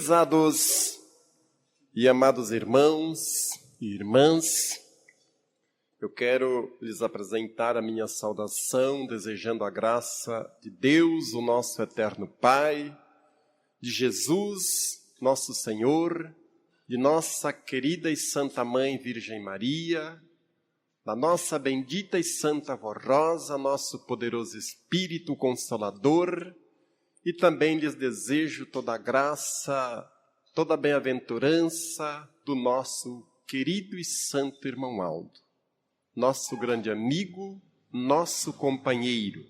Prezados e amados irmãos e irmãs, eu quero lhes apresentar a minha saudação, desejando a graça de Deus, o nosso eterno Pai, de Jesus, nosso Senhor, de nossa querida e santa Mãe Virgem Maria, da nossa bendita e santa Vó Rosa, nosso poderoso Espírito Consolador, e também lhes desejo toda a graça, toda a bem-aventurança do nosso querido e santo irmão Aldo, nosso grande amigo, nosso companheiro,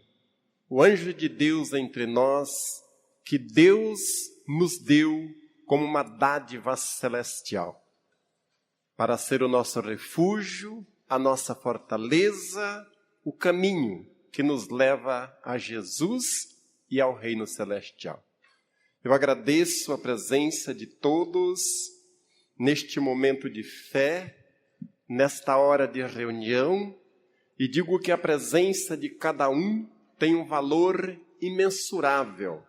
o anjo de Deus entre nós, que Deus nos deu como uma dádiva celestial, para ser o nosso refúgio, a nossa fortaleza, o caminho que nos leva a Jesus e ao reino celestial. Eu agradeço a presença de todos neste momento de fé, nesta hora de reunião, e digo que a presença de cada um tem um valor imensurável,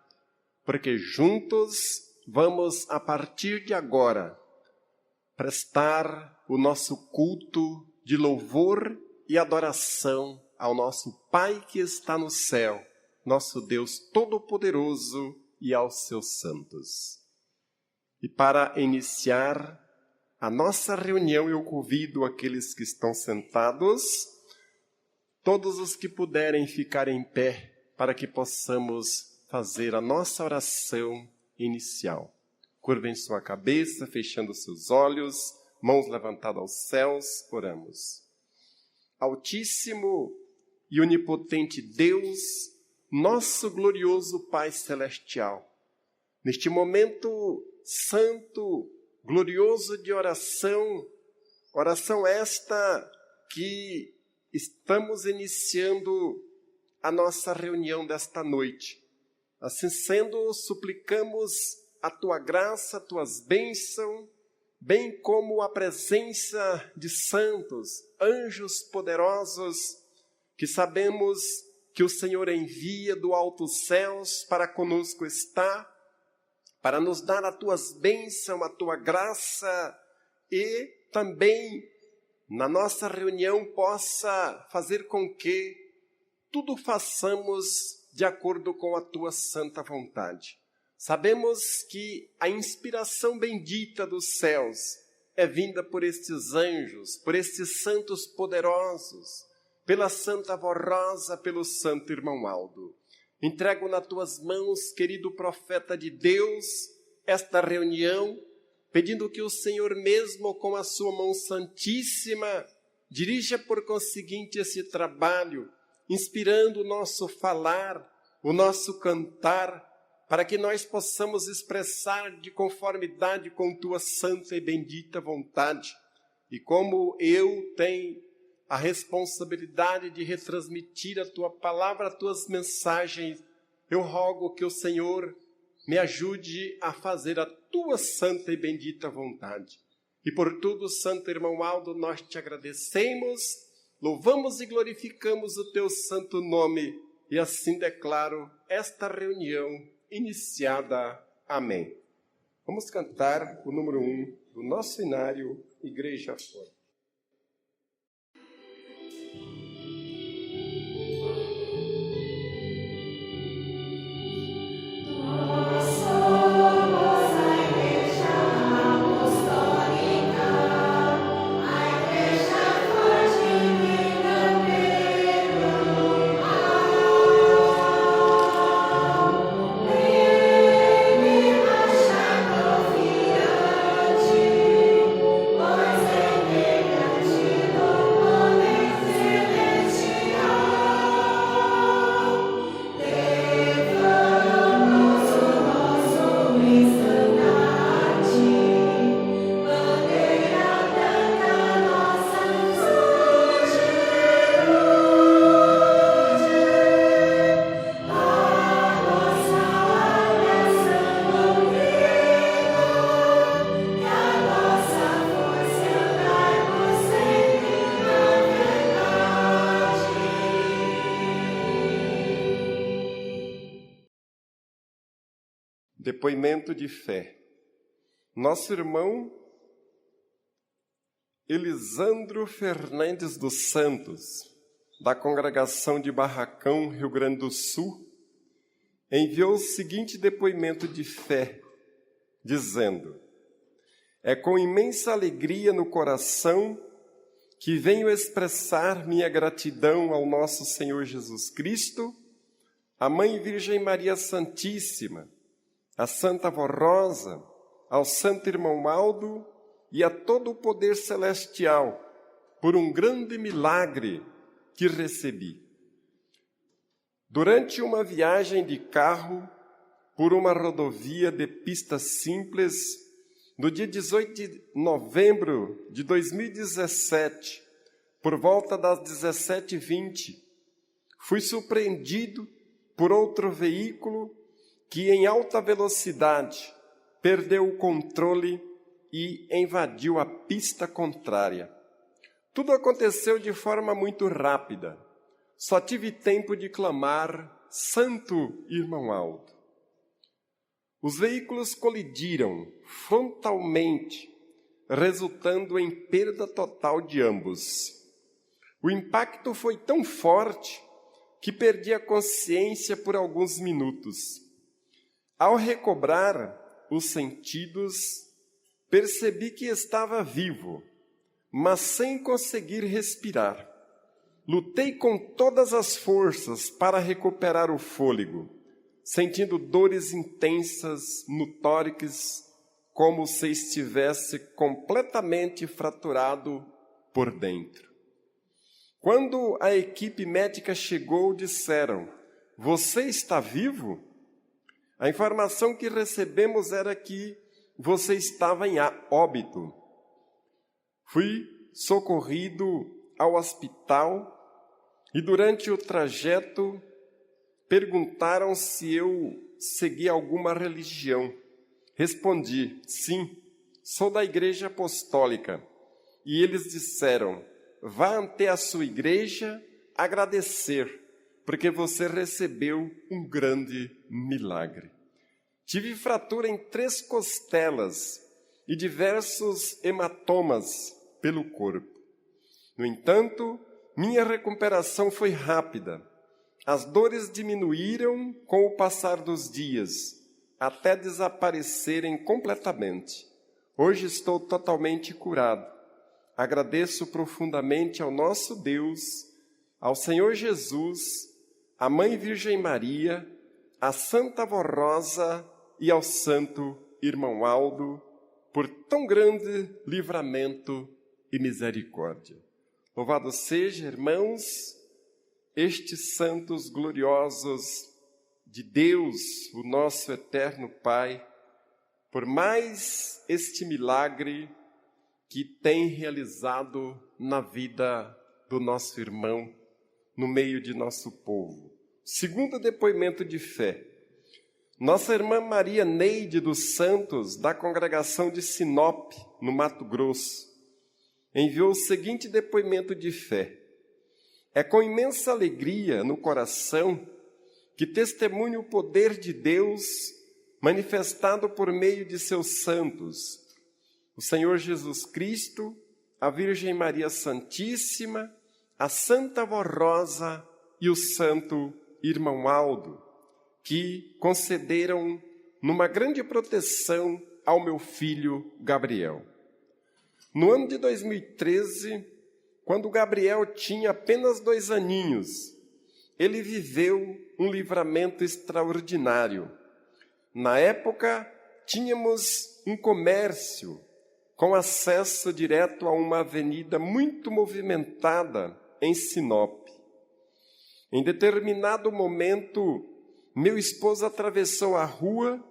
porque juntos vamos, a partir de agora, prestar o nosso culto de louvor e adoração ao nosso Pai que está no céu, nosso Deus Todo-Poderoso, e aos seus santos. E para iniciar a nossa reunião, eu convido aqueles que estão sentados, todos os que puderem ficar em pé, para que possamos fazer a nossa oração inicial. Curvem sua cabeça, fechando seus olhos, mãos levantadas aos céus, oramos. Altíssimo e onipotente Deus, nosso glorioso Pai Celestial, neste momento santo, glorioso de oração, oração esta que estamos iniciando a nossa reunião desta noite. Assim sendo, suplicamos a Tua graça, a Tuas bênçãos, bem como a presença de santos, anjos poderosos, que sabemos que o Senhor envia do alto céus para conosco estar, para nos dar as Tuas bênçãos, a Tua graça, e também na nossa reunião possa fazer com que tudo façamos de acordo com a Tua santa vontade. Sabemos que a inspiração bendita dos céus é vinda por estes anjos, por estes santos poderosos, pela Santa Vó Rosa, pelo Santo Irmão Aldo. Entrego nas Tuas mãos, querido profeta de Deus, esta reunião, pedindo que o Senhor mesmo, com a Sua mão santíssima, dirija por conseguinte esse trabalho, inspirando o nosso falar, o nosso cantar, para que nós possamos expressar de conformidade com Tua santa e bendita vontade. E como eu tenho a responsabilidade de retransmitir a Tua palavra, as Tuas mensagens, eu rogo que o Senhor me ajude a fazer a Tua santa e bendita vontade. E por tudo, Santo Irmão Aldo, nós Te agradecemos, louvamos e glorificamos o Teu santo nome, e assim declaro esta reunião iniciada. Amém. Vamos cantar o número 1 do nosso inário, Igreja Fora. Amen. Depoimento de fé. Nosso irmão Elisandro Fernandes dos Santos, da congregação de Barracão, Rio Grande do Sul, enviou o seguinte depoimento de fé, dizendo: é com imensa alegria no coração que venho expressar minha gratidão ao nosso Senhor Jesus Cristo, à Mãe Virgem Maria Santíssima, à Santa Avó Rosa, ao Santo Irmão Aldo e a todo o poder celestial, por um grande milagre que recebi. Durante uma viagem de carro por uma rodovia de pista simples, no dia 18 de novembro de 2017, por volta das 17h20, fui surpreendido por outro veículo que em alta velocidade perdeu o controle e invadiu a pista contrária. Tudo aconteceu de forma muito rápida. Só tive tempo de clamar: Santo Irmão Aldo. Os veículos colidiram frontalmente, resultando em perda total de ambos. O impacto foi tão forte que perdi a consciência por alguns minutos. Ao recobrar os sentidos, percebi que estava vivo, mas sem conseguir respirar. Lutei com todas as forças para recuperar o fôlego, sentindo dores intensas no tórax, como se estivesse completamente fraturado por dentro. Quando a equipe médica chegou, disseram: você está vivo? A informação que recebemos era que você estava em óbito. Fui socorrido ao hospital e durante o trajeto perguntaram se eu seguia alguma religião. Respondi: sim, sou da Igreja Apostólica. E eles disseram: vá até a sua igreja agradecer, porque você recebeu um grande milagre. Tive fratura em 3 costelas e diversos hematomas pelo corpo. No entanto, minha recuperação foi rápida. As dores diminuíram com o passar dos dias, até desaparecerem completamente. Hoje estou totalmente curado. Agradeço profundamente ao nosso Deus, ao Senhor Jesus, à Mãe Virgem Maria, à Santa Avó Rosa e ao Santo Irmão Aldo, por tão grande livramento e misericórdia. Louvado seja, irmãos, estes santos gloriosos de Deus, o nosso eterno Pai, por mais este milagre que tem realizado na vida do nosso irmão, no meio de nosso povo. Segundo depoimento de fé, nossa irmã Maria Neide dos Santos, da congregação de Sinop, no Mato Grosso, enviou o seguinte depoimento de fé. É com imensa alegria no coração que testemunho o poder de Deus manifestado por meio de seus santos, o Senhor Jesus Cristo, a Virgem Maria Santíssima, a Santa Avó Rosa e o Santo Irmão Aldo, que concederam numa grande proteção ao meu filho Gabriel. No ano de 2013, quando Gabriel tinha apenas 2 aninhos, ele viveu um livramento extraordinário. Na época, tínhamos um comércio com acesso direto a uma avenida muito movimentada em Sinop. Em determinado momento, meu esposo atravessou a rua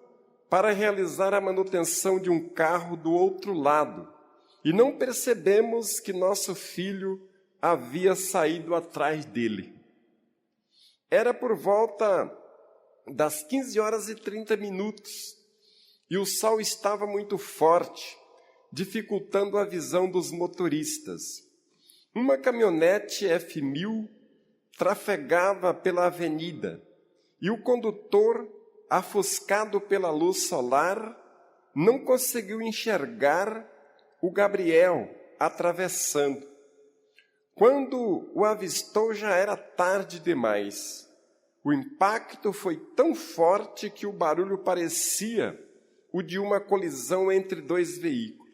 para realizar a manutenção de um carro do outro lado e não percebemos que nosso filho havia saído atrás dele. Era por volta das 15h30 e o sol estava muito forte, dificultando a visão dos motoristas. Uma caminhonete F1000 trafegava pela avenida e o condutor, ofuscado pela luz solar, não conseguiu enxergar o Gabriel atravessando. Quando o avistou, já era tarde demais. O impacto foi tão forte que o barulho parecia o de uma colisão entre dois veículos.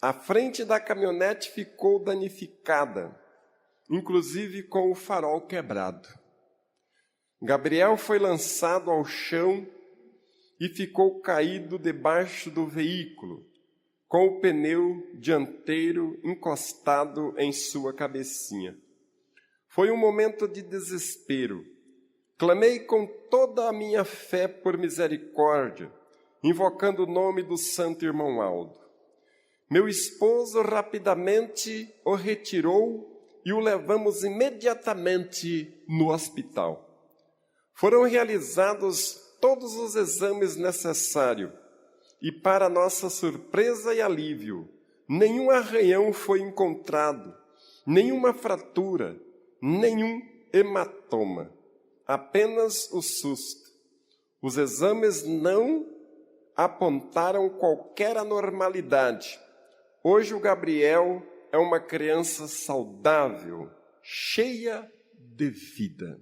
A frente da caminhonete ficou danificada, inclusive com o farol quebrado. Gabriel foi lançado ao chão e ficou caído debaixo do veículo, com o pneu dianteiro encostado em sua cabecinha. Foi um momento de desespero. Clamei com toda a minha fé por misericórdia, invocando o nome do santo irmão Aldo. Meu esposo rapidamente o retirou e o levamos imediatamente no hospital. Foram realizados todos os exames necessários e, para nossa surpresa e alívio, nenhum arranhão foi encontrado, nenhuma fratura, nenhum hematoma, apenas o susto. Os exames não apontaram qualquer anormalidade. Hoje o Gabriel é uma criança saudável, cheia de vida.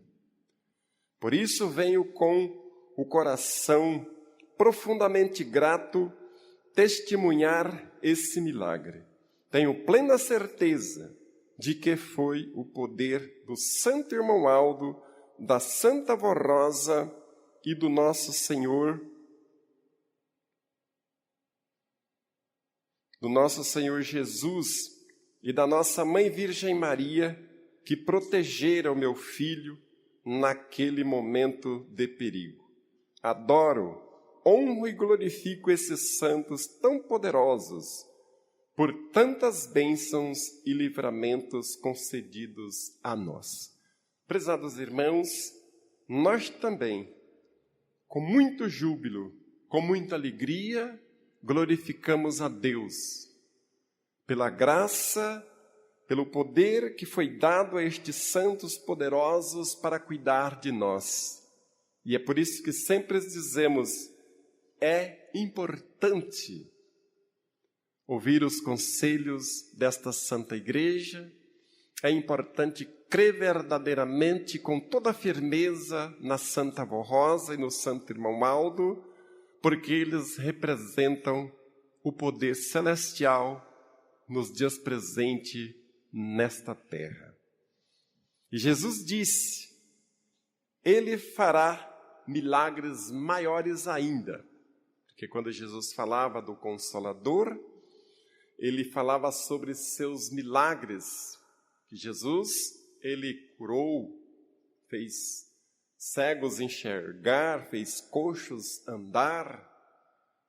Por isso venho com o coração profundamente grato testemunhar esse milagre. Tenho plena certeza de que foi o poder do Santo Irmão Aldo, da Santa Vó Rosa e do nosso Senhor Jesus e da nossa Mãe Virgem Maria, que protegeram meu filho naquele momento de perigo. Adoro, honro e glorifico esses santos tão poderosos por tantas bênçãos e livramentos concedidos a nós. Prezados irmãos, nós também, com muito júbilo, com muita alegria, glorificamos a Deus pela graça, pelo poder que foi dado a estes santos poderosos para cuidar de nós. E é por isso que sempre dizemos, é importante ouvir os conselhos desta Santa Igreja, é importante crer verdadeiramente com toda a firmeza na Santa Vó Rosa e no Santo Irmão Aldo, porque eles representam o poder celestial nos dias presentes nesta terra. E Jesus disse, Ele fará milagres maiores ainda, porque quando Jesus falava do Consolador, ele falava sobre seus milagres, que Jesus, ele curou, fez cegos enxergar, fez coxos andar,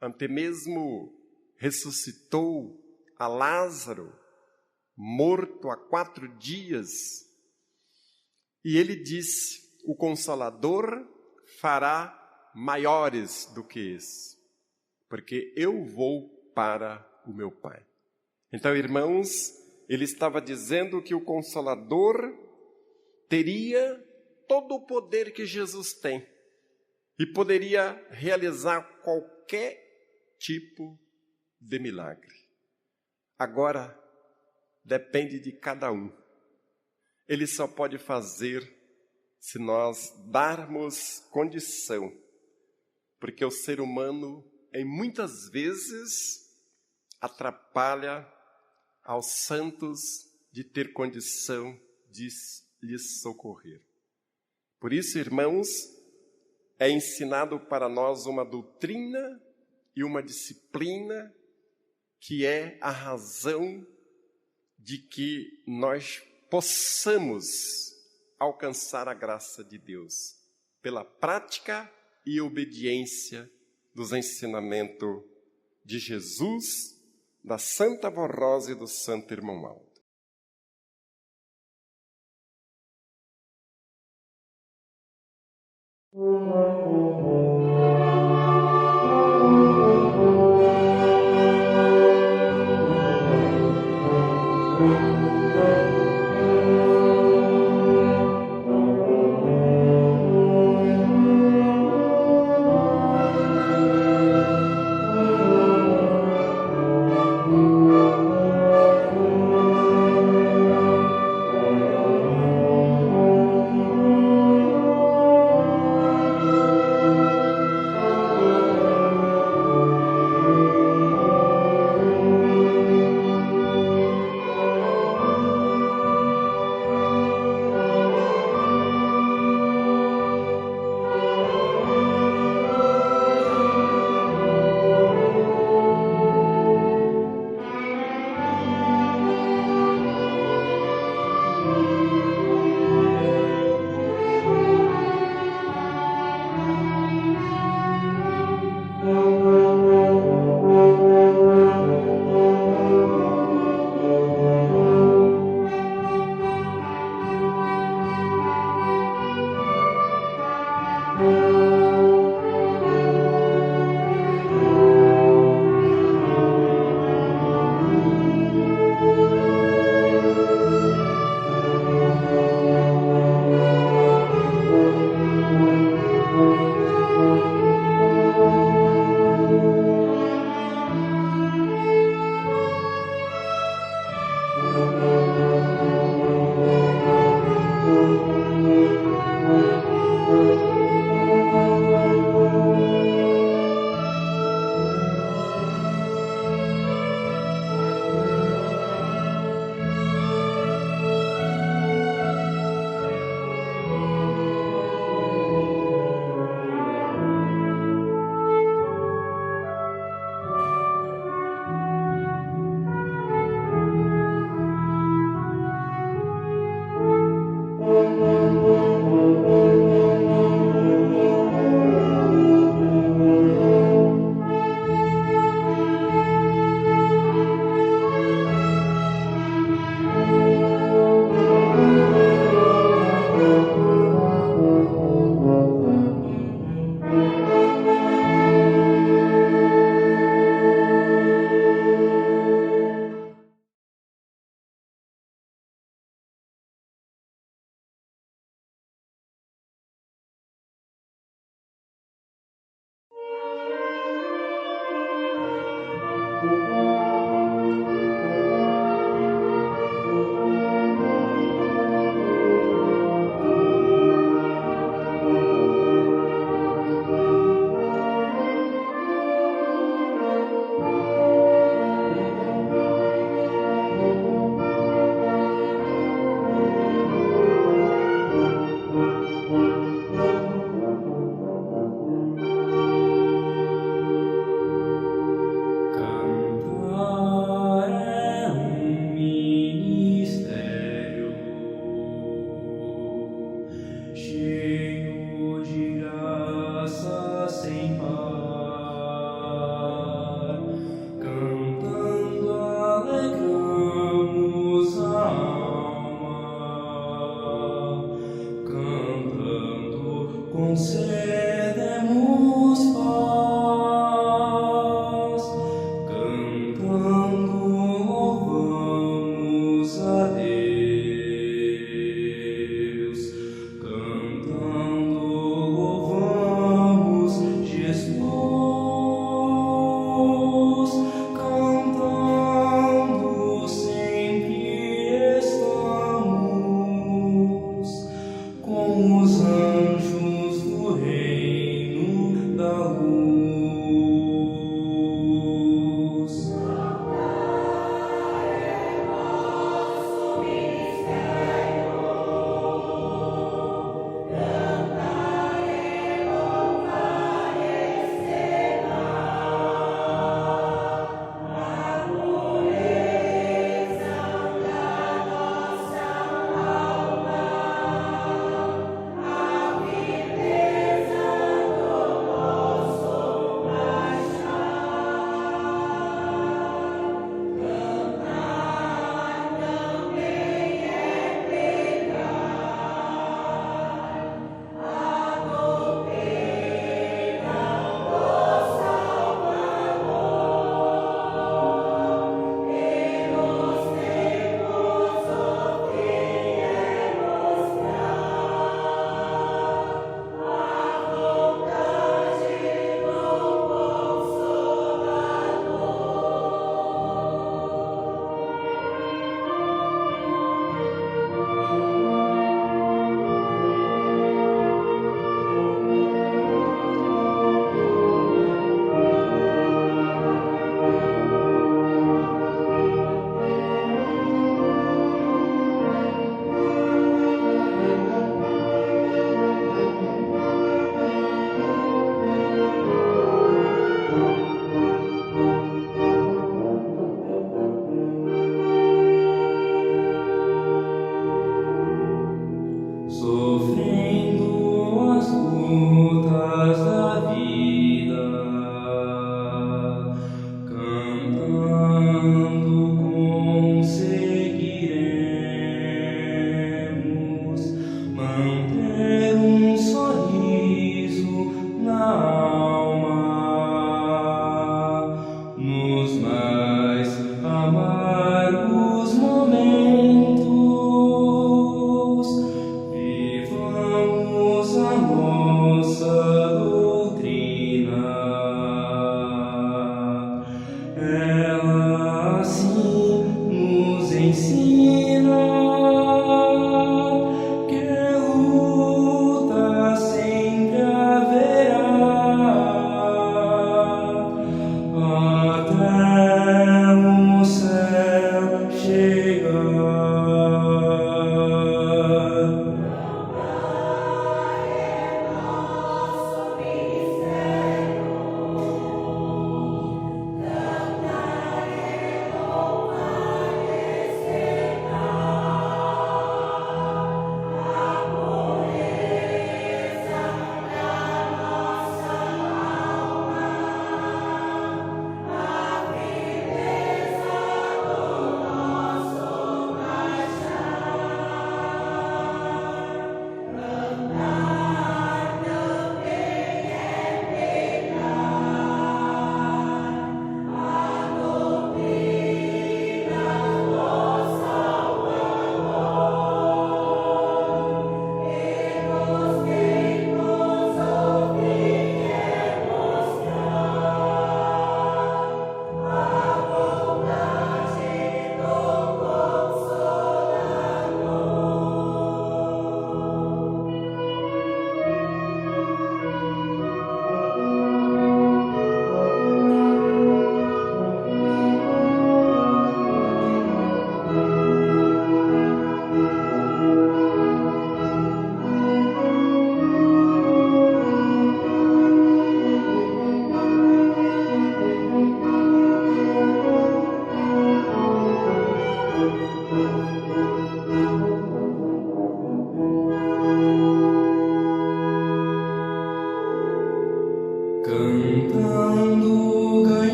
até mesmo ressuscitou a Lázaro, morto há 4 dias. E ele disse, o Consolador fará maiores do que esse, porque eu vou para o meu Pai. Então, irmãos, ele estava dizendo que o Consolador teria todo o poder que Jesus tem e poderia realizar qualquer tipo de milagre. Agora, depende de cada um. Ele só pode fazer se nós darmos condição, porque o ser humano, em muitas vezes, atrapalha aos santos de ter condição de lhes socorrer. Por isso, irmãos, é ensinado para nós uma doutrina e uma disciplina que é a razão de que nós possamos alcançar a graça de Deus pela prática e obediência dos ensinamentos de Jesus, da Santa Avó Rosa e do Santo Irmão Aldo.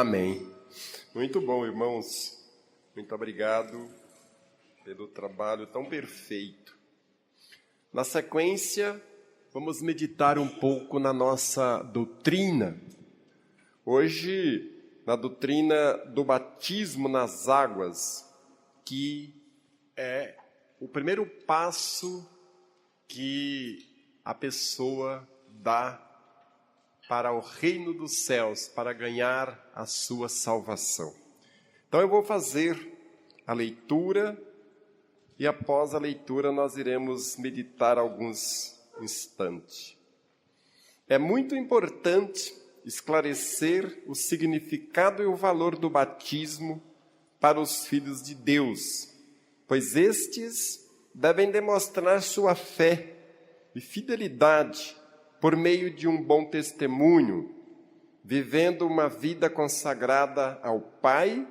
Amém. Muito bom, irmãos. Muito obrigado pelo trabalho tão perfeito. Na sequência, vamos meditar um pouco na nossa doutrina. Hoje, na doutrina do batismo nas águas, que é o primeiro passo que a pessoa dá para o reino dos céus, para ganhar a sua salvação. Então eu vou fazer a leitura e após a leitura nós iremos meditar alguns instantes. É muito importante esclarecer o significado e o valor do batismo para os filhos de Deus, pois estes devem demonstrar sua fé e fidelidade por meio de um bom testemunho, vivendo uma vida consagrada ao Pai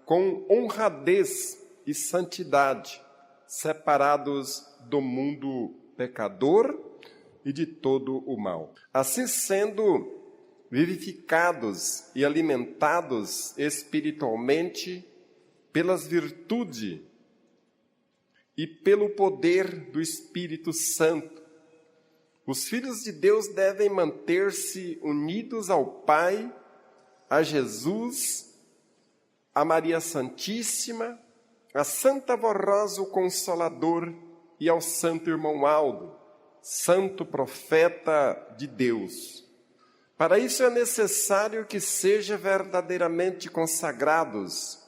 com honradez e santidade, separados do mundo pecador e de todo o mal. Assim sendo vivificados e alimentados espiritualmente pelas virtudes e pelo poder do Espírito Santo, os filhos de Deus devem manter-se unidos ao Pai, a Jesus, a Maria Santíssima, a Santa Vorrosa o Consolador e ao Santo Irmão Aldo, santo profeta de Deus. Para isso é necessário que sejam verdadeiramente consagrados,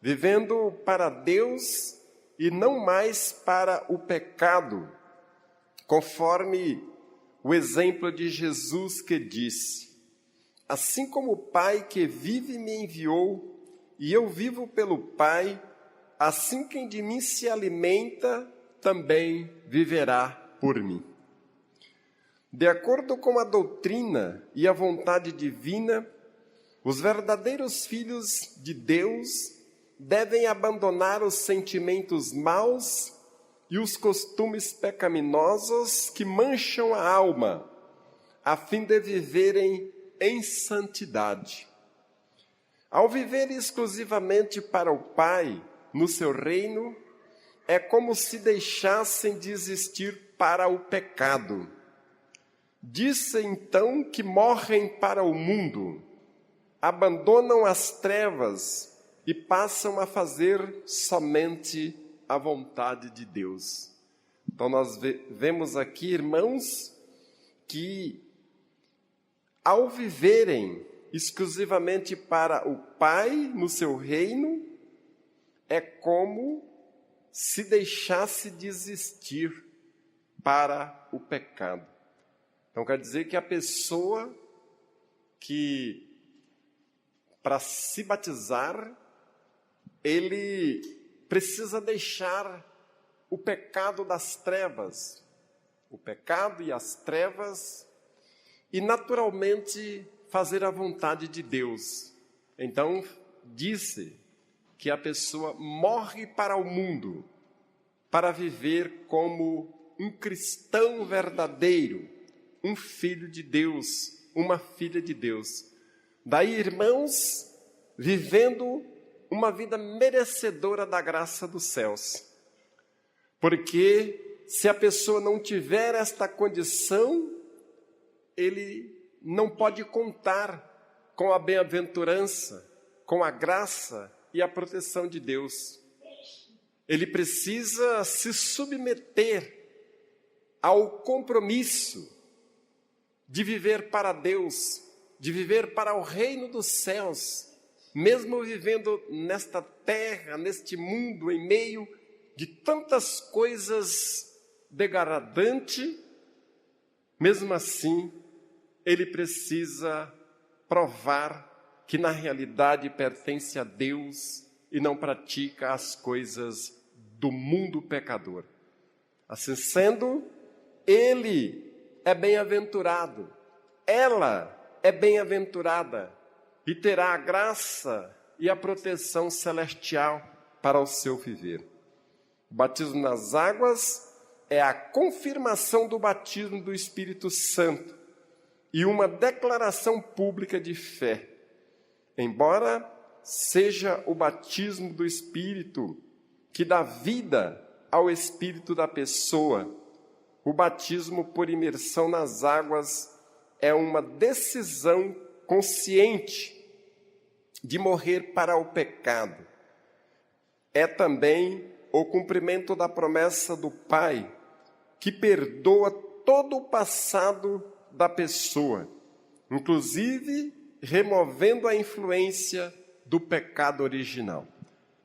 vivendo para Deus e não mais para o pecado, conforme o exemplo de Jesus que disse: assim como o Pai que vive me enviou, e eu vivo pelo Pai, assim quem de mim se alimenta, também viverá por mim. De acordo com a doutrina e a vontade divina, os verdadeiros filhos de Deus devem abandonar os sentimentos maus e os costumes pecaminosos que mancham a alma, a fim de viverem em santidade. Ao viver exclusivamente para o Pai, no seu reino, é como se deixassem de existir para o pecado. Disse então que morrem para o mundo, abandonam as trevas e passam a fazer somente a vontade de Deus. Então nós vemos aqui, irmãos, que ao viverem exclusivamente para o Pai no seu reino, é como se deixasse de existir para o pecado. Então quer dizer que a pessoa que, para se batizar, ele precisa deixar o pecado das trevas, o pecado e as trevas, e naturalmente fazer a vontade de Deus. Então, disse que a pessoa morre para o mundo, para viver como um cristão verdadeiro, um filho de Deus, uma filha de Deus. Daí, irmãos, vivendo uma vida merecedora da graça dos céus. Porque se a pessoa não tiver esta condição, ele não pode contar com a bem-aventurança, com a graça e a proteção de Deus. Ele precisa se submeter ao compromisso de viver para Deus, de viver para o reino dos céus, mesmo vivendo nesta terra, neste mundo, em meio de tantas coisas degradantes, mesmo assim, ele precisa provar que na realidade pertence a Deus e não pratica as coisas do mundo pecador. Assim sendo, ele é bem-aventurado, ela é bem-aventurada e terá a graça e a proteção celestial para o seu viver. O batismo nas águas é a confirmação do batismo do Espírito Santo e uma declaração pública de fé. Embora seja o batismo do Espírito que dá vida ao espírito da pessoa, o batismo por imersão nas águas é uma decisão consciente de morrer para o pecado. É também o cumprimento da promessa do Pai, que perdoa todo o passado da pessoa, inclusive removendo a influência do pecado original.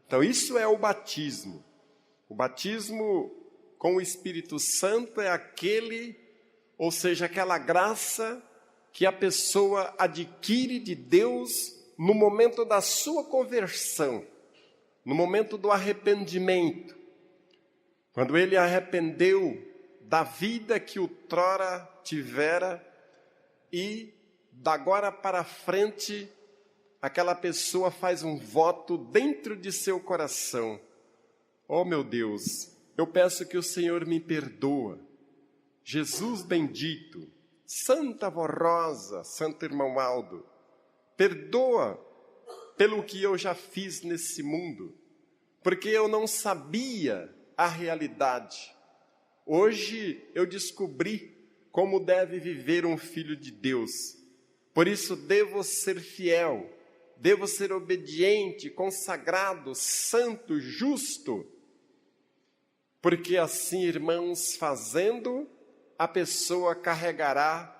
Então, isso é o batismo. O batismo com o Espírito Santo é ou seja, aquela graça que a pessoa adquire de Deus no momento da sua conversão, no momento do arrependimento. Quando ele arrependeu da vida que outrora tivera e, da agora para frente, aquela pessoa faz um voto dentro de seu coração. Oh, meu Deus, eu peço que o Senhor me perdoa. Jesus bendito, Santa Vó Rosa, Santo Irmão Aldo, perdoa pelo que eu já fiz nesse mundo, porque eu não sabia a realidade. Hoje eu descobri como deve viver um filho de Deus. Por isso devo ser fiel, devo ser obediente, consagrado, santo, justo. Porque assim, irmãos, fazendo, a pessoa carregará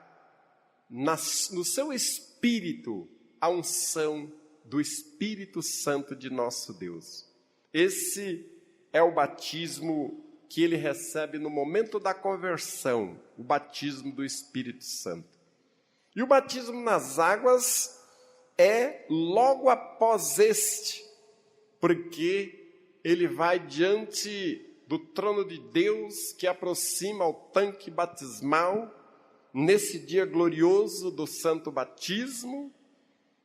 no seu espírito a unção do Espírito Santo de nosso Deus. Esse é o batismo que ele recebe no momento da conversão, o batismo do Espírito Santo. E o batismo nas águas é logo após este, porque ele vai diante do trono de Deus que aproxima ao tanque batismal, nesse dia glorioso do santo batismo,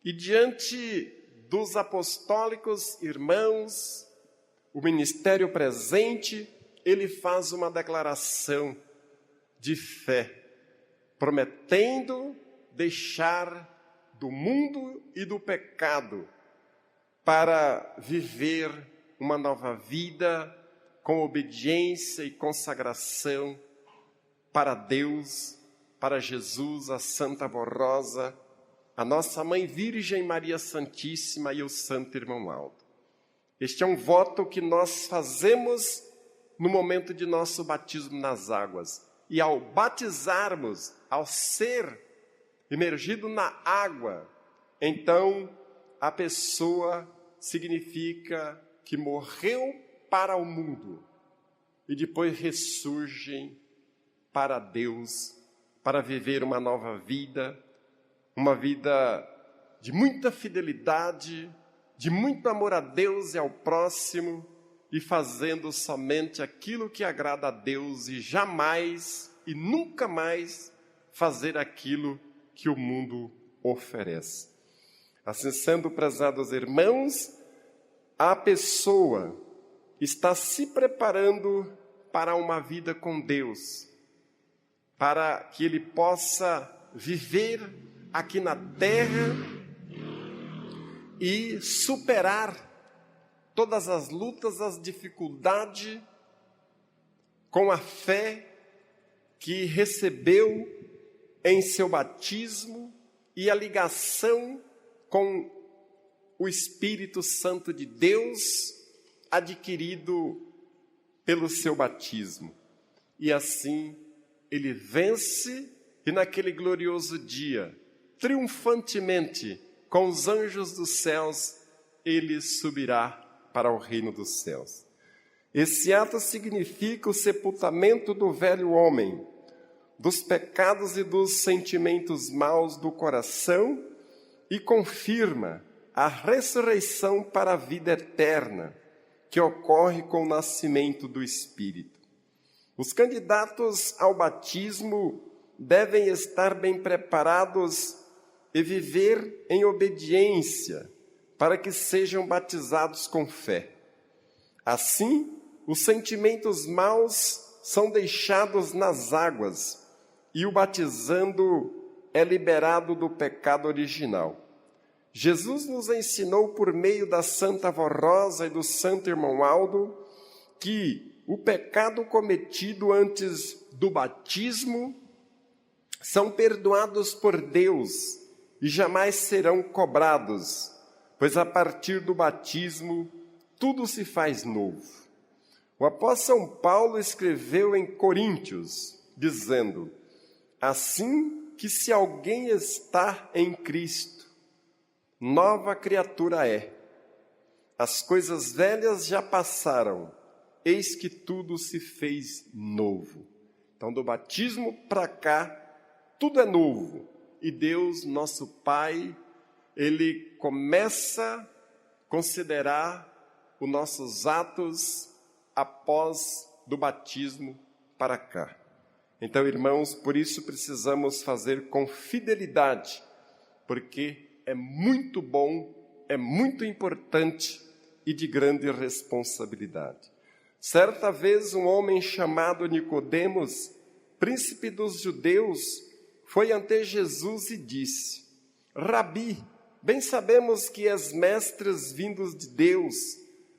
e diante dos apostólicos irmãos, o ministério presente, ele faz uma declaração de fé, prometendo deixar do mundo e do pecado para viver uma nova vida com obediência e consagração para Deus, para Jesus, a Santa Vó Rosa, a nossa Mãe Virgem Maria Santíssima e o Santo Irmão Aldo. Este é um voto que nós fazemos no momento de nosso batismo nas águas. E ao batizarmos, ao ser imergido na água, então a pessoa significa que morreu para o mundo e depois ressurgem para Deus, para viver uma nova vida, uma vida de muita fidelidade, de muito amor a Deus e ao próximo, e fazendo somente aquilo que agrada a Deus e jamais e nunca mais fazer aquilo que o mundo oferece. Assim sendo, prezados irmãos, a pessoa está se preparando para uma vida com Deus, para que ele possa viver aqui na terra e superar todas as lutas, as dificuldades, com a fé que recebeu em seu batismo e a ligação com o Espírito Santo de Deus adquirido pelo seu batismo. E assim ele vence e naquele glorioso dia, triunfantemente, com os anjos dos céus, ele subirá para o reino dos céus. Esse ato significa o sepultamento do velho homem, dos pecados e dos sentimentos maus do coração e confirma a ressurreição para a vida eterna, que ocorre com o nascimento do Espírito. Os candidatos ao batismo devem estar bem preparados e viver em obediência para que sejam batizados com fé. Assim, os sentimentos maus são deixados nas águas e o batizando é liberado do pecado original. Jesus nos ensinou por meio da Santa Avó Rosa e do Santo Irmão Aldo que o pecado cometido antes do batismo são perdoados por Deus e jamais serão cobrados, pois a partir do batismo tudo se faz novo. O apóstolo São Paulo escreveu em Coríntios, dizendo: assim que se alguém está em Cristo, nova criatura é. As coisas velhas já passaram, eis que tudo se fez novo. Então, do batismo para cá, tudo é novo. E Deus, nosso Pai, Ele começa a considerar os nossos atos após do batismo para cá. Então, irmãos, por isso precisamos fazer com fidelidade, porque é muito bom, é muito importante e de grande responsabilidade. Certa vez um homem chamado Nicodemos, príncipe dos judeus, foi ante Jesus e disse: Rabi, bem sabemos que és mestres vindos de Deus,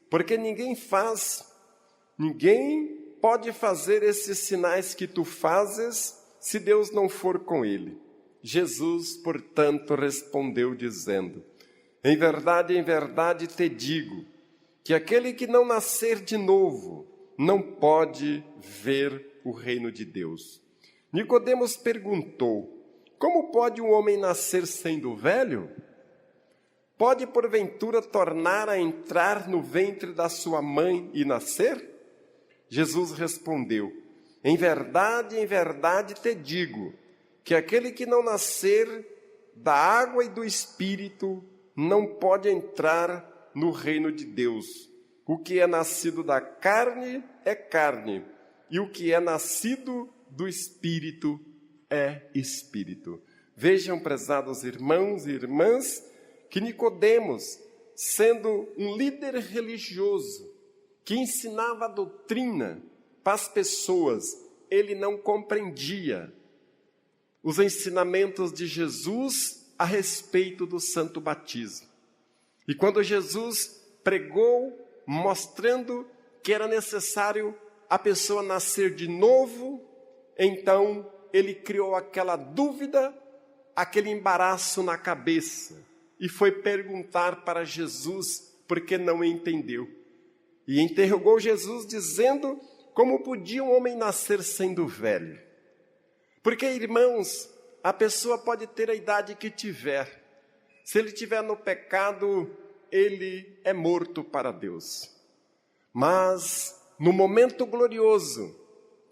porque ninguém pode fazer esses sinais que tu fazes se Deus não for com ele. Jesus, portanto, respondeu dizendo: em verdade te digo, que aquele que não nascer de novo não pode ver o reino de Deus. Nicodemos perguntou: como pode um homem nascer sendo velho? Pode porventura tornar a entrar no ventre da sua mãe e nascer? Jesus respondeu: em verdade te digo, que aquele que não nascer da água e do Espírito não pode entrar no reino de Deus. O que é nascido da carne é carne, e o que é nascido do Espírito é Espírito. Vejam, prezados irmãos e irmãs, que Nicodemos, sendo um líder religioso, que ensinava a doutrina para as pessoas, ele não compreendia os ensinamentos de Jesus a respeito do santo batismo. E quando Jesus pregou, mostrando que era necessário a pessoa nascer de novo, então ele criou aquela dúvida, aquele embaraço na cabeça, e foi perguntar para Jesus, porque não entendeu. E interrogou Jesus, dizendo: como podia um homem nascer sendo velho? Porque, irmãos, a pessoa pode ter a idade que tiver. Se ele estiver no pecado, ele é morto para Deus. Mas, no momento glorioso,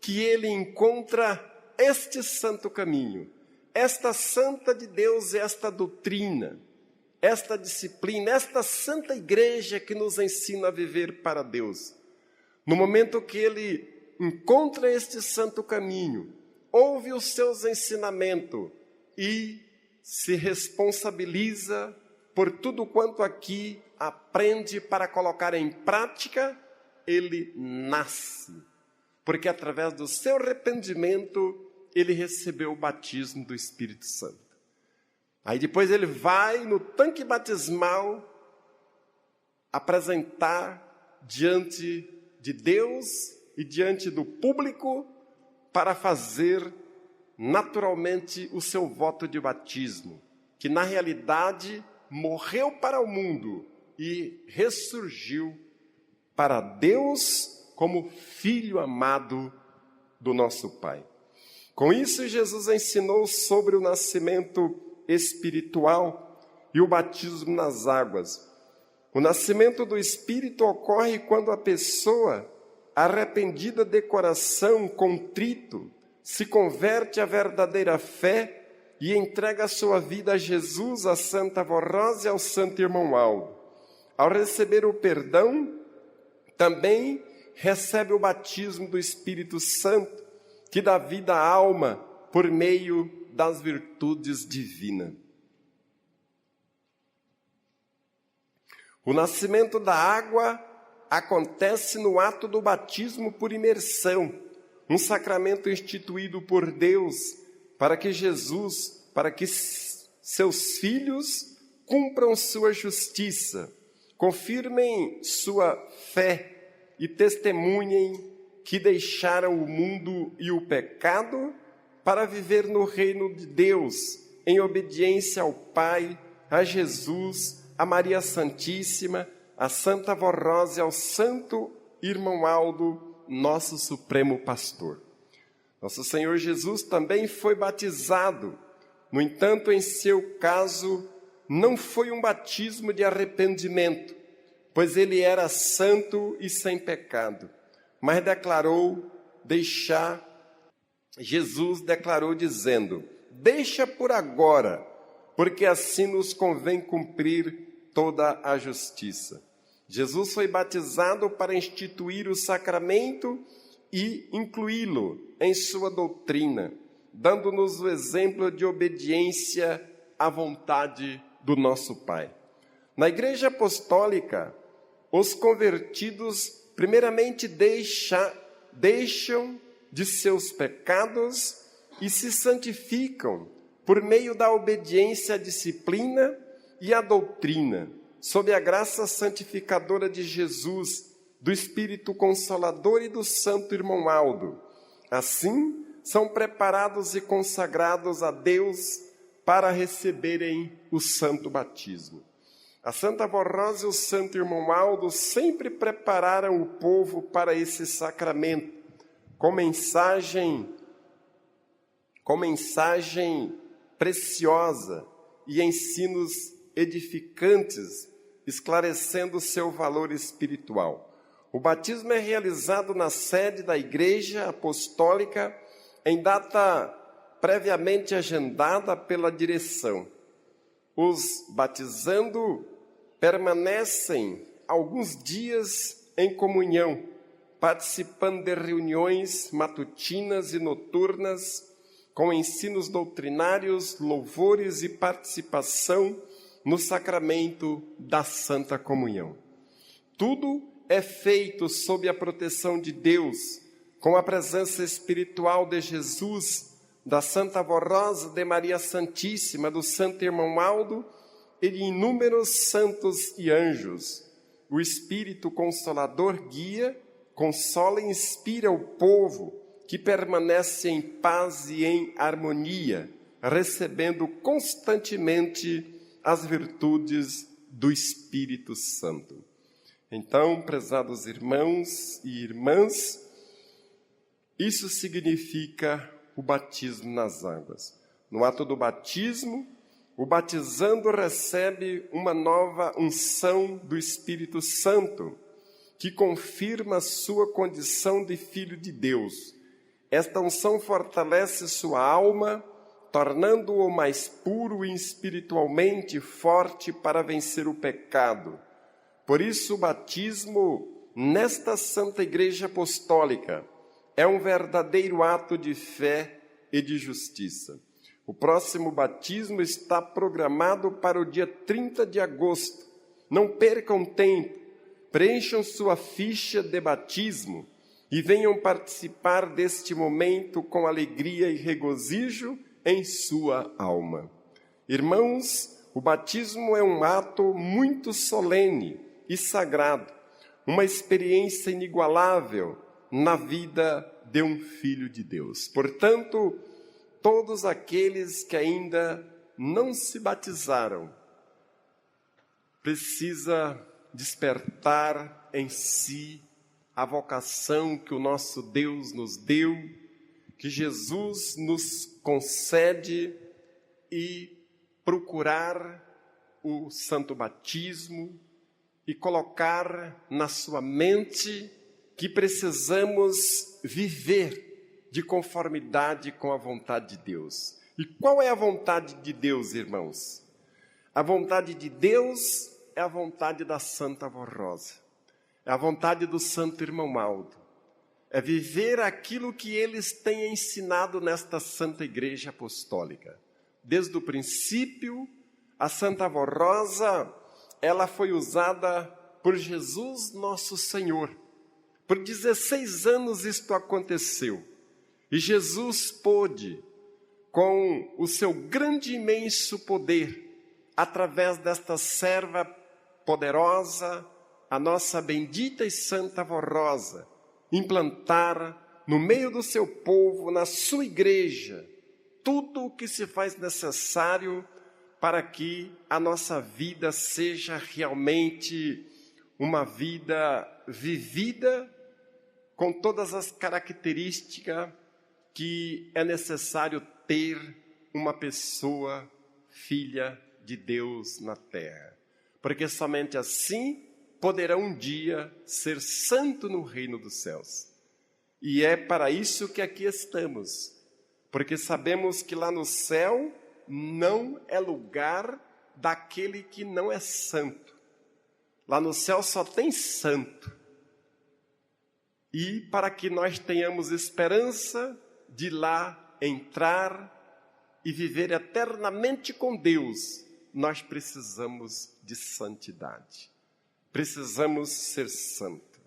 que ele encontra este santo caminho, esta santa de Deus, esta doutrina, esta disciplina, esta santa igreja que nos ensina a viver para Deus. No momento que ele encontra este santo caminho, ouve os seus ensinamentos e se responsabiliza por tudo quanto aqui aprende para colocar em prática, ele nasce. Porque através do seu arrependimento, ele recebeu o batismo do Espírito Santo. Aí depois ele vai no tanque batismal apresentar diante de Deus e diante do público para fazer naturalmente o seu voto de batismo, que na realidade morreu para o mundo e ressurgiu para Deus como filho amado do nosso Pai. Com isso, Jesus ensinou sobre o nascimento espiritual e o batismo nas águas. O nascimento do Espírito ocorre quando a pessoa, arrependida de coração, contrito, se converte à verdadeira fé e entrega a sua vida a Jesus, a Santa Avó Rosa e ao Santo Irmão Aldo. Ao receber o perdão, também recebe o batismo do Espírito Santo, que dá vida à alma por meio das virtudes divinas. O nascimento da água acontece no ato do batismo por imersão, um sacramento instituído por Deus para que seus filhos cumpram sua justiça, confirmem sua fé e testemunhem que deixaram o mundo e o pecado para viver no reino de Deus, em obediência ao Pai, a Jesus, a Maria Santíssima, a Santa Vó Rosa e ao Santo Irmão Aldo, nosso Supremo Pastor. Nosso Senhor Jesus também foi batizado. No entanto, em seu caso, não foi um batismo de arrependimento, pois ele era santo e sem pecado, mas Jesus declarou dizendo: deixa por agora, porque assim nos convém cumprir toda a justiça. Jesus foi batizado para instituir o sacramento e incluí-lo em sua doutrina, dando-nos o exemplo de obediência à vontade do nosso Pai. Na Igreja Apostólica, os convertidos primeiramente deixam de seus pecados e se santificam por meio da obediência à disciplina e à doutrina, sob a graça santificadora de Jesus, do Espírito Consolador e do Santo Irmão Aldo. Assim, são preparados e consagrados a Deus para receberem o santo batismo. A Santa Vó Rosa e o Santo Irmão Aldo sempre prepararam o povo para esse sacramento, com mensagem preciosa e ensinos edificantes, esclarecendo seu valor espiritual. O batismo é realizado na sede da Igreja Apostólica em data previamente agendada pela direção. Os batizando permanecem alguns dias em comunhão, participando de reuniões matutinas e noturnas, com ensinos doutrinários, louvores e participação no sacramento da Santa Comunhão. Tudo é feito sob a proteção de Deus, com a presença espiritual de Jesus, da Santa Vó Rosa, de Maria Santíssima, do Santo Irmão Aldo e de inúmeros santos e anjos. O Espírito Consolador guia, consola e inspira o povo que permanece em paz e em harmonia, recebendo constantemente as virtudes do Espírito Santo. Então, prezados irmãos e irmãs, isso significa o batismo nas águas. No ato do batismo, o batizando recebe uma nova unção do Espírito Santo, que confirma sua condição de filho de Deus. Esta unção fortalece sua alma, tornando-o mais puro e espiritualmente forte para vencer o pecado. Por isso, o batismo nesta Santa Igreja Apostólica é um verdadeiro ato de fé e de justiça. O próximo batismo está programado para o dia 30 de agosto. Não percam tempo, preencham sua ficha de batismo e venham participar deste momento com alegria e regozijo em sua alma. Irmãos, o batismo é um ato muito solene e sagrado, uma experiência inigualável na vida de um filho de Deus. Portanto, todos aqueles que ainda não se batizaram, precisa despertar em si a vocação que o nosso Deus nos deu, que Jesus nos concede, e procurar o santo batismo e colocar na sua mente que precisamos viver de conformidade com a vontade de Deus. E qual é a vontade de Deus, irmãos? A vontade de Deus é a vontade da Santa Vó Rosa, é a vontade do Santo Irmão Aldo, é viver aquilo que eles têm ensinado nesta Santa Igreja Apostólica. Desde o princípio, a Santa Vó Rosa, ela foi usada por Jesus nosso Senhor. Por 16 anos isto aconteceu. E Jesus pôde, com o seu grande e imenso poder, através desta serva poderosa, a nossa bendita e santa Vó Rosa, implantar no meio do seu povo, na sua igreja, tudo o que se faz necessário para que a nossa vida seja realmente uma vida vivida com todas as características que é necessário ter uma pessoa filha de Deus na terra. Porque somente assim poderá um dia ser santo no reino dos céus. E é para isso que aqui estamos. Porque sabemos que lá no céu não é lugar daquele que não é santo. Lá no céu só tem santo. E para que nós tenhamos esperança de lá entrar e viver eternamente com Deus, nós precisamos de santidade. Precisamos ser santos.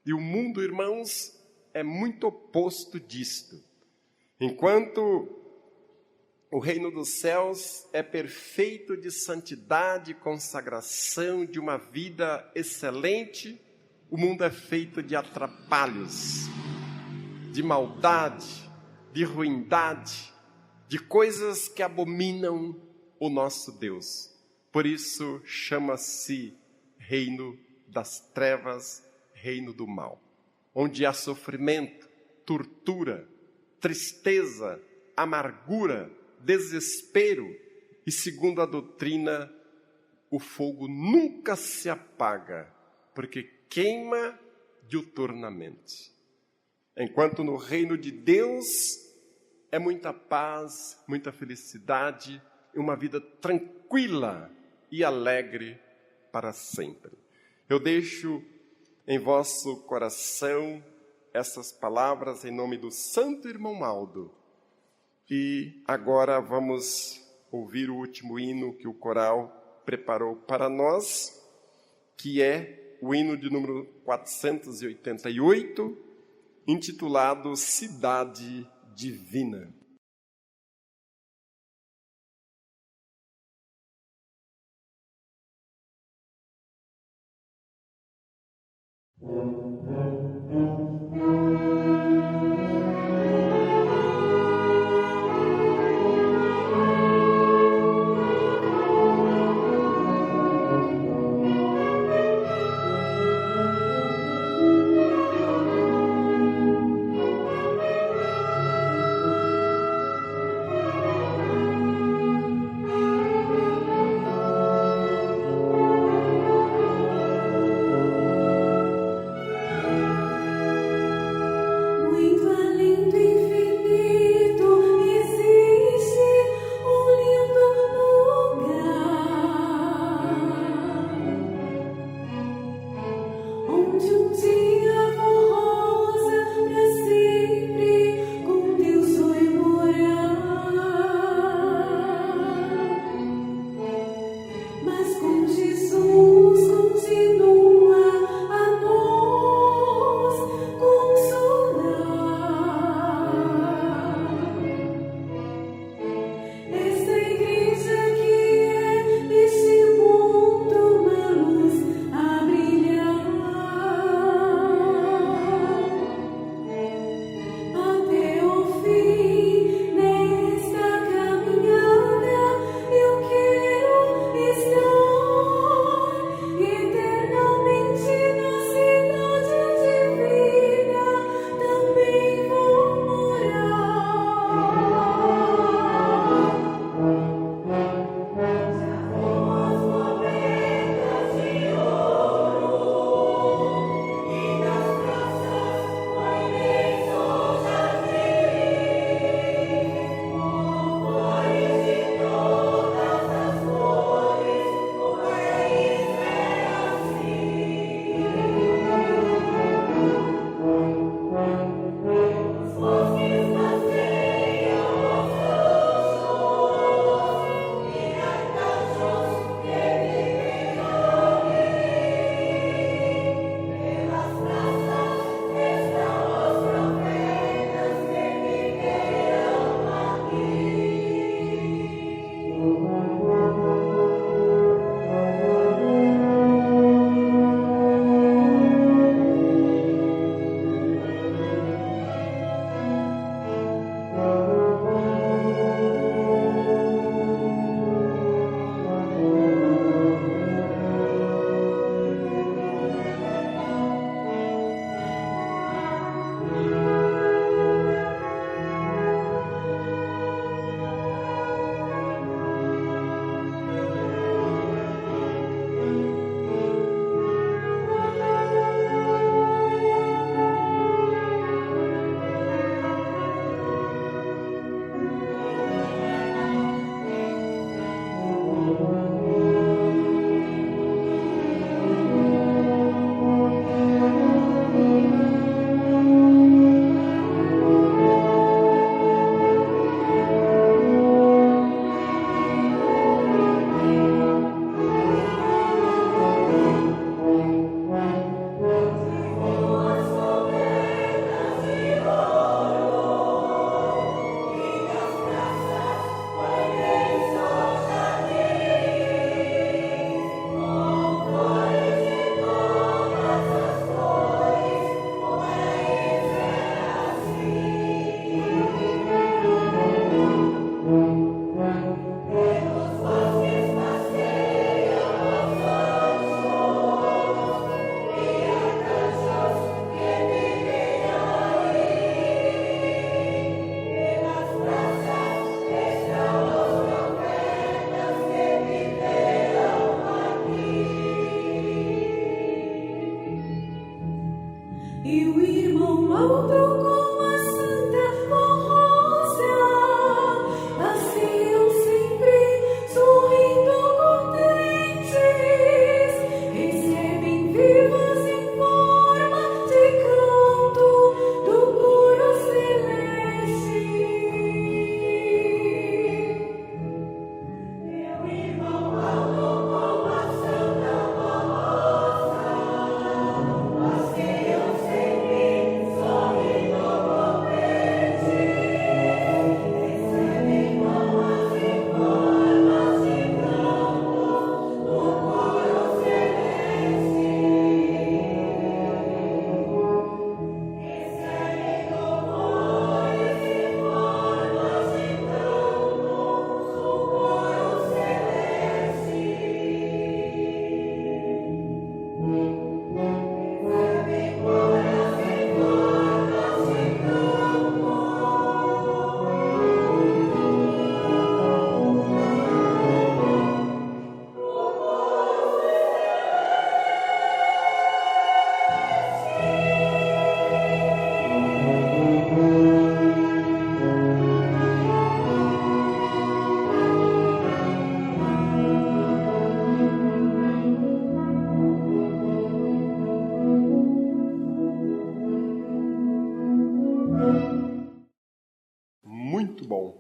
E o mundo, irmãos, é muito oposto disto. Enquanto o reino dos céus é perfeito de santidade, consagração, de uma vida excelente, o mundo é feito de atrapalhos, de maldade, de ruindade, de coisas que abominam o nosso Deus. Por isso chama-se reino das trevas, reino do mal, onde há sofrimento, tortura, tristeza, amargura, desespero, e segundo a doutrina, o fogo nunca se apaga, porque queima diuturnamente. Enquanto no reino de Deus é muita paz, muita felicidade, e uma vida tranquila e alegre para sempre. Eu deixo em vosso coração essas palavras em nome do Santo Irmão Aldo. E agora vamos ouvir o último hino que o coral preparou para nós, que é o hino de número 488, intitulado Cidade Divina.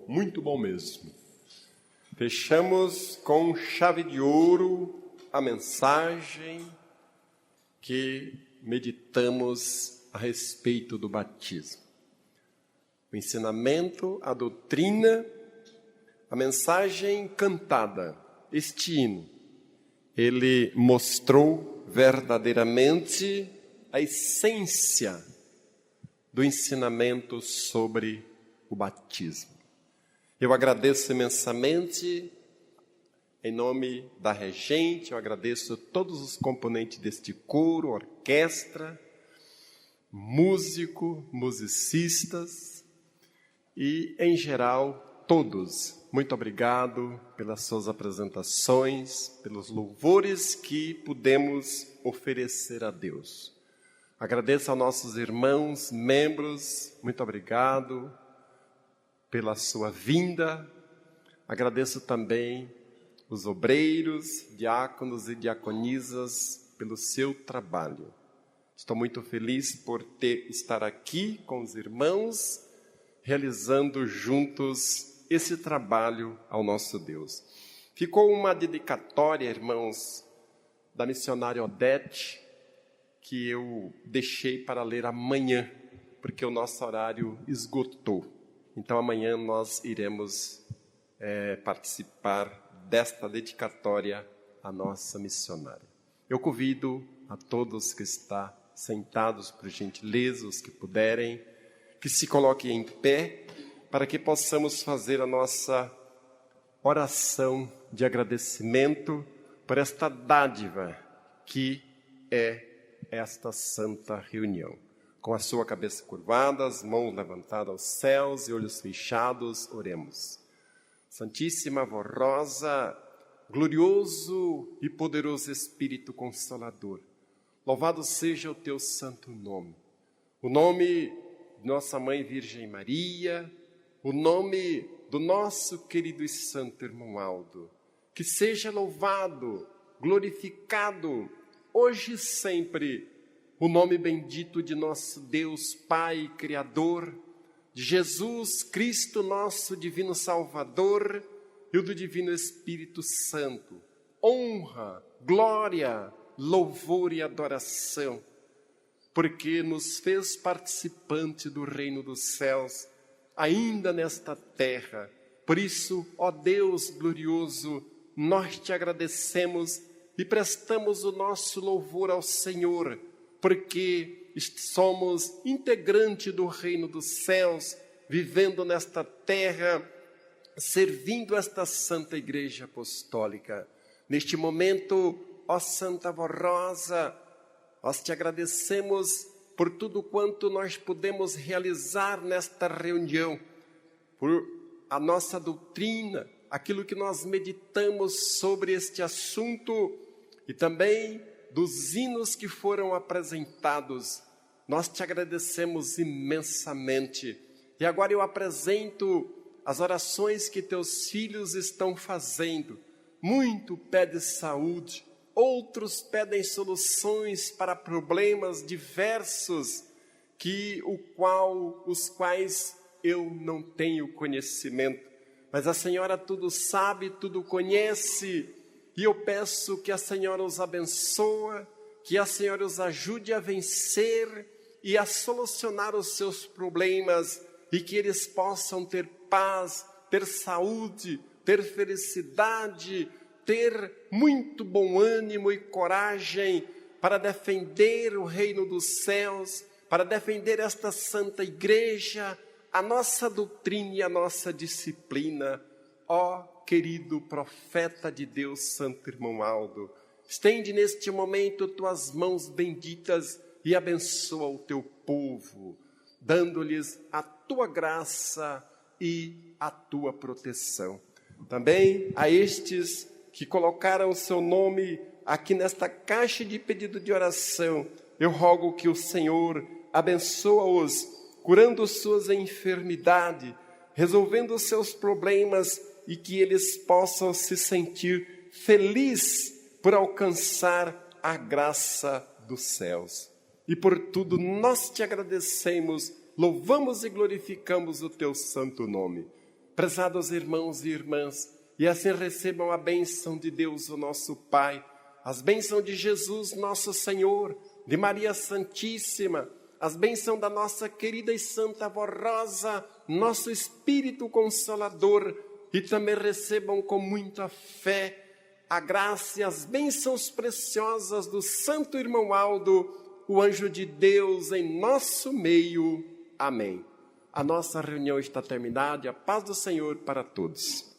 Muito bom mesmo. Fechamos com chave de ouro a mensagem que meditamos a respeito do batismo. O ensinamento, a doutrina, a mensagem cantada, este hino, ele mostrou verdadeiramente a essência do ensinamento sobre o batismo. Eu agradeço imensamente, em nome da regente, eu agradeço todos os componentes deste coro, orquestra, musicistas e, em geral, todos. Muito obrigado pelas suas apresentações, pelos louvores que pudemos oferecer a Deus. Agradeço aos nossos irmãos, membros, muito obrigado pela sua vinda. Agradeço também os obreiros, diáconos e diaconisas pelo seu trabalho. Estou muito feliz por estar aqui com os irmãos, realizando juntos esse trabalho ao nosso Deus. Ficou uma dedicatória, irmãos, da missionária Odete, que eu deixei para ler amanhã, porque o nosso horário esgotou. Então, amanhã nós iremos participar desta dedicatória à nossa missionária. Eu convido a todos que estão sentados, por gentileza, os que puderem, que se coloquem em pé, para que possamos fazer a nossa oração de agradecimento por esta dádiva que é esta santa reunião. Com a sua cabeça curvada, as mãos levantadas aos céus e olhos fechados, oremos. Santíssima Vó Rosa, glorioso e poderoso Espírito Consolador, louvado seja o teu santo nome. O nome de nossa Mãe Virgem Maria, o nome do nosso querido e santo irmão Aldo, que seja louvado, glorificado, hoje e sempre, o nome bendito de nosso Deus Pai Criador, de Jesus Cristo, nosso divino Salvador, e o do divino Espírito Santo. Honra, glória, louvor e adoração, porque nos fez participante do reino dos céus, ainda nesta terra. Por isso, ó Deus glorioso, nós te agradecemos e prestamos o nosso louvor ao Senhor, porque somos integrantes do reino dos céus, vivendo nesta terra, servindo esta Santa Igreja Apostólica. Neste momento, ó Santa Vó Rosa, nós te agradecemos por tudo quanto nós podemos realizar nesta reunião, por a nossa doutrina, aquilo que nós meditamos sobre este assunto e também dos hinos que foram apresentados nós te agradecemos imensamente. E agora eu apresento as orações que teus filhos estão fazendo. Muito pede saúde, outros pedem soluções para problemas diversos, os quais eu não tenho conhecimento. Mas a Senhora tudo sabe, tudo conhece, e eu peço que a Senhora os abençoe, que a Senhora os ajude a vencer e a solucionar os seus problemas, e que eles possam ter paz, ter saúde, ter felicidade, ter muito bom ânimo e coragem para defender o reino dos céus, para defender esta santa igreja, a nossa doutrina e a nossa disciplina. Ó querido profeta de Deus, Santo Irmão Aldo, estende neste momento tuas mãos benditas e abençoa o teu povo, dando-lhes a tua graça e a tua proteção. Também a estes que colocaram o seu nome aqui nesta caixa de pedido de oração, eu rogo que o Senhor abençoa-os, curando suas enfermidades, resolvendo os seus problemas, e que eles possam se sentir felizes por alcançar a graça dos céus. E por tudo nós te agradecemos, louvamos e glorificamos o teu santo nome. Prezados irmãos e irmãs, e assim recebam a bênção de Deus, o nosso Pai, as bênçãos de Jesus, nosso Senhor, de Maria Santíssima, as bênçãos da nossa querida e santa avó Rosa, nosso Espírito Consolador, e também recebam com muita fé a graça e as bênçãos preciosas do Santo Irmão Aldo, o anjo de Deus em nosso meio. Amém. A nossa reunião está terminada e a paz do Senhor para todos.